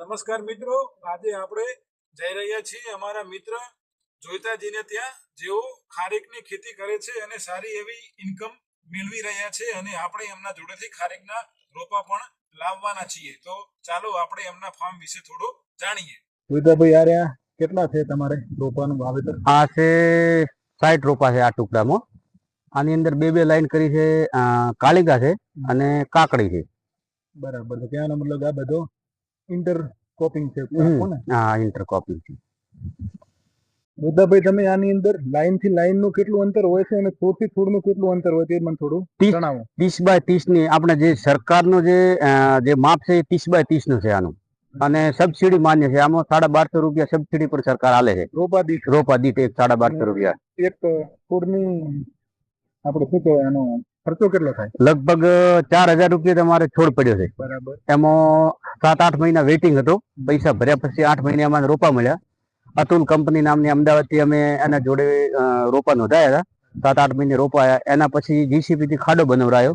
નમસ્કાર મિત્રો, આજે આપણે જઈ રહ્યા છીએ અમારા મિત્ર જોઈતાજીને ત્યાં, જેઓ ખારેકની ખેતી કરે છે અને સારી એવી ઇન્કમ મેળવી રહ્યા છે અને આપણે એમના જોડેથી ખારેકના રોપા પણ લાવવાના છીએ. તો ચાલો આપણે એમના ફાર્મ વિશે થોડું જાણીએ. જોઈતાભાઈ, આ રહ્યા કેટલા છે તમારે રોપાનું વાવેતર? આ છે 60 રોપા છે આ ટુકડામાં. આની અંદર બે લાઈન કરી છે, કાલિકા છે અને કાકડી છે. બરાબર. તો ત્યાંનો મતલબ આ બધો ઇન્ટરક્રોપિંગ છે. હા, ઇન્ટરક્રોપિંગ છે. જોઈતાભાઈ, તમે આની અંદર લાઈન થી લાઈન નું કેટલું અંતર હોય છે અને છોડ થી છોડ નું કેટલું અંતર હોય તે મને થોડું જણાવો. 30 બાય 30 ની આપણે જે સરકારનું જે માપ છે એ 30 બાય 30 નું છે આનું, અને સબસિડી માન્ય છે. આમાં 1250 રૂપિયા સબસિડી પર સરકાર આલે છે. રોપા દીઠ 1250 રૂપિયા. એક છોડની આપણે શું કહેવાય, એનો ખર્ચો કેટલો થાય? લગભગ 4000 રૂપિયા તમારે છોડ પડ્યો છે. બરાબર. એમાં 7-8 મહિના વેઇટિંગ હતો. પૈસા ભર્યા પછી 8 મહિના અમારે રોપા મળ્યા. અતુલ કંપની નામની અમદાવાદથી અમે એના જોડે રોપા નોંધાયા હતા. 7-8 મહિને રોપા આવ્યા. એના પછી જીસીપી થી ખાડો બનાવરાયો.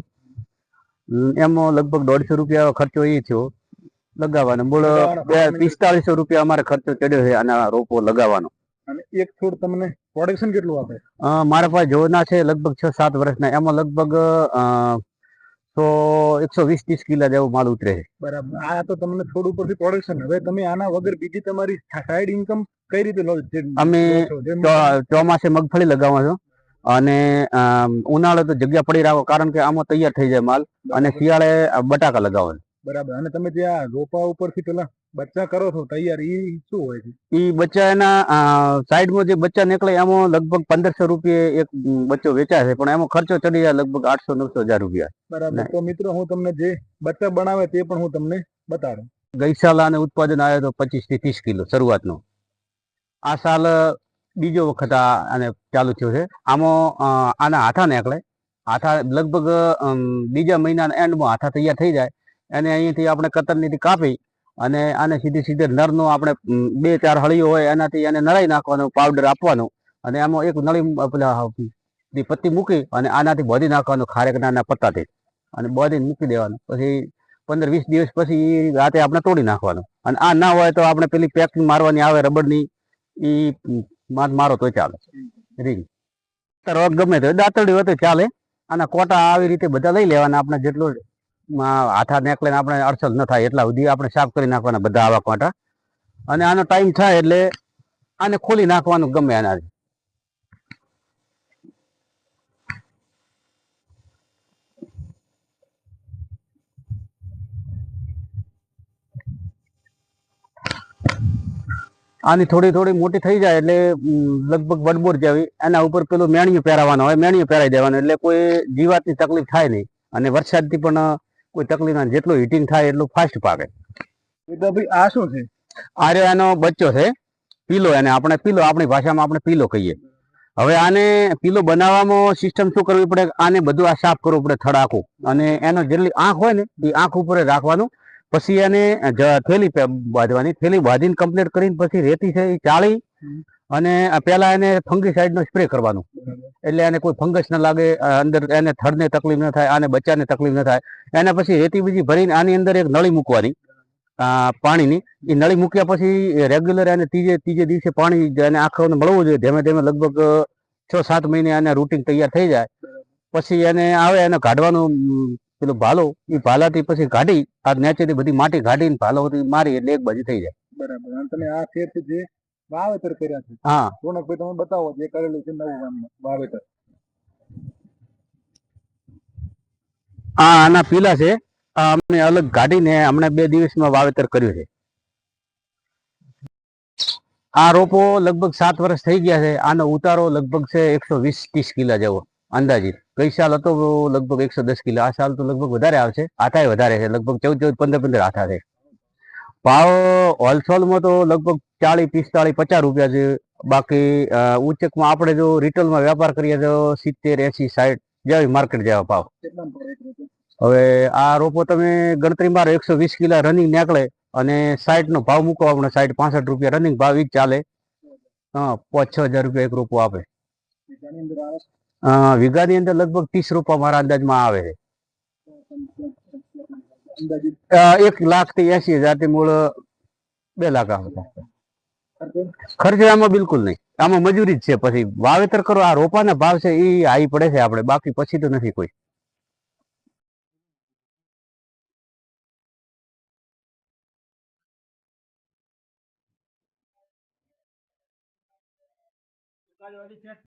એમાં લગભગ 150 રૂપિયા ખર્ચો એ થયો લગાવવાનો. બોલો 4500 રૂપિયા અમારે ખર્ચો ચડ્યો છે આના રોપો લગાવવાનો. અને એક છોડ તમને પ્રોડક્શન કેટલું આપે? મારા પાસે જોના છે લગભગ 6-7 વર્ષના. એમાં લગભગ 120-130 કિલા જેવો માલ ઉતરે છે. બરાબર. આ તો તમને થોડ ઉપરથી પ્રોડક્શન. હવે તમે આના વગર બીજી તમારી સાઈડ ઇન્કમ કઈ રીતે લો? અમે ચોમાસે મગફળી લગાવવા છો અને ઉનાળે તો જગ્યા પડી રાખો, કારણ કે આમાં તૈયાર થઈ જાય માલ, અને શિયાળે બટાકા લગાવવા. બરાબર. અને તમે જે આ રોપા ઉપરથી પેલા બચ્ચા કરો છો તૈયાર, એ શું હોય છે? એ બચ્ચા એના સાઈડમાં જે બચ્ચા નીકળે એમાં લગભગ 1500 રૂપિયા એક બચ્ચો વેચાય છે, પણ એમાં ખર્ચો ચડી જાય લગભગ 800-900 રૂપિયા. બરાબર. તો મિત્રો, હું તમને જે બચ્ચા બનાવે તે પણ હું તમને બતાડું. ગઈ સાલ આને ઉત્પાદન આવ્યો તો 25 થી 30 કિલો શરૂઆતનો. આ સાલ બીજો વખત આને ચાલુ થયો છે. આમાં આના હાથા નીકળે. હાથા લગભગ બીજા મહિનાના એન્ડમાં હાથા તૈયાર થઈ જાય. અને અહીંયાથી આપણે કતરનીથી કાપી અને આને સીધે નળનો આપણે 2-4 હળીઓ હોય એનાથી એને નળાઈ નાખવાનો, પાવડર આપવાનો, અને આમાં એક નળી પેલા પત્તી મૂકી અને આનાથી બોધી નાખવાનું ખારેકના પત્તાથી, અને બોધીને મૂકી દેવાનું. પછી 15-20 દિવસ પછી રાતે આપણે તોડી નાખવાનું. અને આ ના હોય તો આપણે પેલી પેકિંગ મારવાની આવે રબરની, એ મારો તો ચાલે. રીંગ રોગ ગમે તો દાંતરડી હોય તો ચાલે. આના કોટા આવી રીતે બધા લઈ લેવાના. આપણે જેટલો હાથા નીકળે ને આપણે અડસલ ન થાય એટલા સુધી આપણે સાફ કરી નાખવાના બધા આવા કોટા. અને આનો ટાઈમ થાય એટલે આને ખોલી નાખવાનું ગમે એનાથી. આની થોડી મોટી થઈ જાય એટલે લગભગ વડબોર જેવી એના ઉપર પેલું મેણિયું પહેરાવાનું હોય, મેણિયું પહેરાવી દેવાનું, એટલે કોઈ જીવાતની તકલીફ થાય નહીં, અને વરસાદથી પણ કોઈ તકલીફ ના. જેટલું હીટિંગ થાય એટલું ફાસ્ટ પાકે. ભાઈ, આ શું છે? આ એનો બચ્ચો છે, પીલો. એને આપણે પીલો, આપણી ભાષામાં આપણે પીલો કહીએ. હવે આને પીલો બનાવવામાં સિસ્ટમ શું કરવી પડે? આને બધું આ સાફ કરવું પડે, થડ આખું. અને એનો જેટલી આંખ હોય ને એ આંખ ઉપર રાખવાનું. પછી એને થેલી બાંધવાની. થેલી બાંધીને કમ્પ્લીટ કરીને પછી રેતી છે એ ચાળી અને પેલા એને ફંગીસાઇડ નો સ્પ્રે કરવાનું, એટલે એને કોઈ ફંગસ ન લાગે અંદર, એને થડને તકલીફ ન થાય, આને બચ્ચાને તકલીફ ન થાય. એને પછી રેતી બીજી ભરીને આની અંદર એક નળી મૂકવાની પાણીની. એ નળી મૂક્યા પછી રેગ્યુલર એને ત્રીજે દિવસે પાણી એને આખોને મળવું જોઈએ ધીમે ધીમે. લગભગ 6-7 મહિને એને રૂટિંગ તૈયાર થઈ જાય. પછી એને આવે એને કાઢવાનું પેલું ભાલો. એ ભાલાથી પછી કાઢી આ નેચેથી બધી માટી કાઢીને ભાલોથી મારી એટલે એક બાજુ થઈ જાય. બરાબર. અને તમે આ ખેત જે વાવેતર કર્યા છે, હા રોનકભાઈ, તમે બતાવો જે કરેલું છે નવું વાવેતર. આના પીલા છે. અમને અલગ કાઢીને હમણાં 2 દિવસમાં વાવેતર કર્યું છે. આ રોપો લગભગ 7 વર્ષ થઈ ગયા છે. આનો ઉતારો લગભગ છે 120-30 કિલા જેવો અંદાજિત. ગઈ સાલ હતો લગભગ 110 કિલા. આ સાલ તો લગભગ વધારે આવશે. હાથા વધારે છે, લગભગ 14-14, 15-15 હાથા છે. ભાવ હોલસેલમાં તો લગભગ 40-45-50 રૂપિયા છે. બાકી ઉચ્ચકમાં આપણે જો રિટેલમાં વેપાર કરીએ તો 70-80-60 જેવી માર્કેટ જેવા ભાવ. હવે આ રોપો તમે ગણતરી મારો 120 કિલા રનિંગ નીકળે અને 60 નો ભાવ મૂકો આપણે, 60-65 રૂપિયા રનિંગ ભાવ ઈ ચાલે. 5-6 હજાર રૂપિયા એક રોપો આપે. વીઘાની અંદર લગભગ 30 રોપા મારા અંદાજમાં આવે છે. 1,80,000 થી મૂળ 2 લાખ આવે છે. ખર્ચ આમાં બિલકુલ નહીં, આમાં મજૂરી જ છે. પછી વાવેતર કરો, આ રોપાના ભાવ છે એ હાઈ પડે છે આપણે, બાકી પછી તો નથી કોઈ.